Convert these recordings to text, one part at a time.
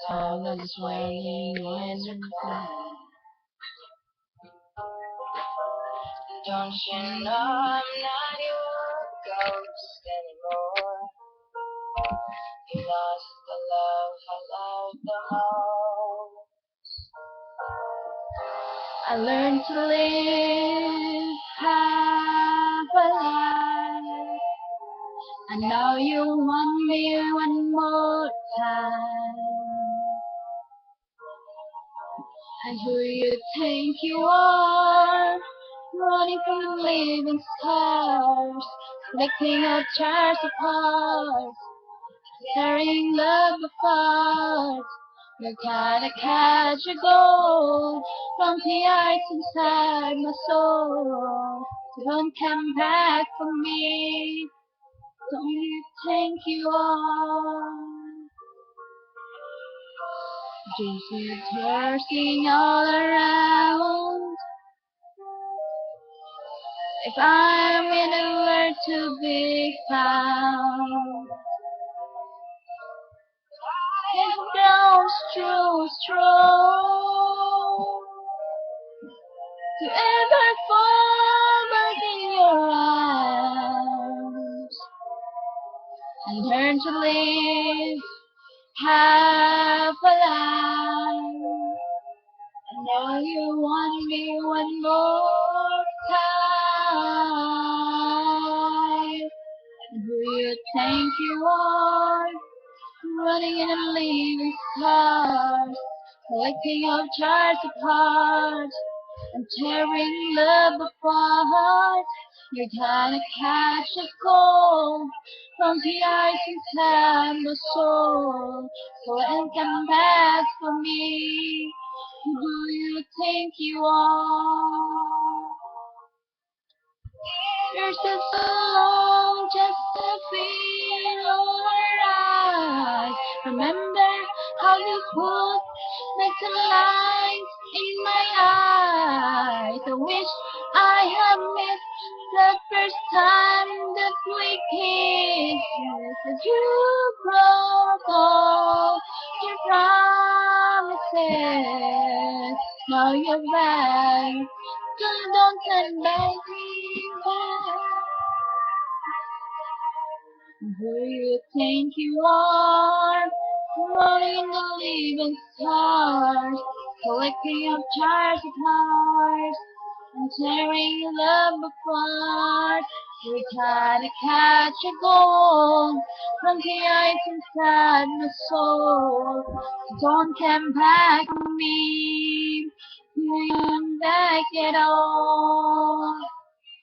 All of swaying when don't you know I'm not your ghost anymore? You lost the love I loved the most. I learned to live half a life. I know you want me one more time. And who you think you are, running from the living stars, licking our chairs apart, tearing love apart. You're gonna catch a gold from the ice inside my soul. So don't come back for me, don't you think you are? Jesus bursting all around. If I'm anywhere to be found, it grows too strong to ever fall back in your arms and learn to live half alive. I know you want me one more time. And who you think you are, running in and leaving scars, collecting our jars apart and tearing love apart. You're gonna catch a cold from the ice inside my soul. So and come back for me. Who do you think you are? You're still so long just to feel alright. Remember how you put little lines in my eyes. I wish I had missed the first time that we kissed. As you broke all your promises. Now you're back. Don't turn back. Who you think you are, rolling the living stars, collecting up jars of hearts, and tearing love apart. We try to catch a gold from the ice inside my soul. Don't come back on me, you ain't back at all.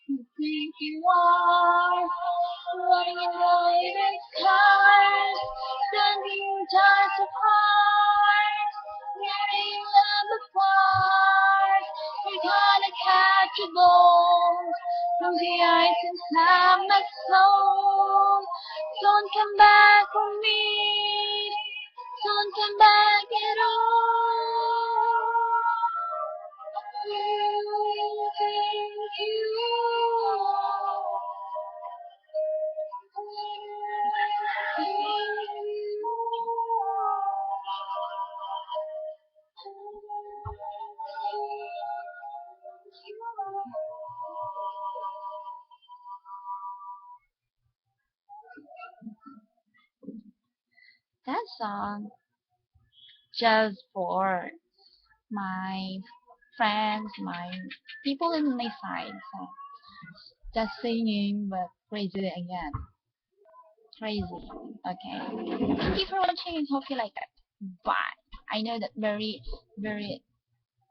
You think you are running away with cars, standing jars apart, tearing love apart. We're gonna catch a gold from the ice inside my soul. Don't come back on me, don't come back at all. You think you that song just for my friends, my people in my side. So just singing, but crazy again. Crazy. Okay. Thank you for watching and hope you like it. Bye. I know that very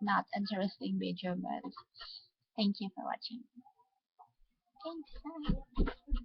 not interesting video, but thank you for watching. Thanks. Bye.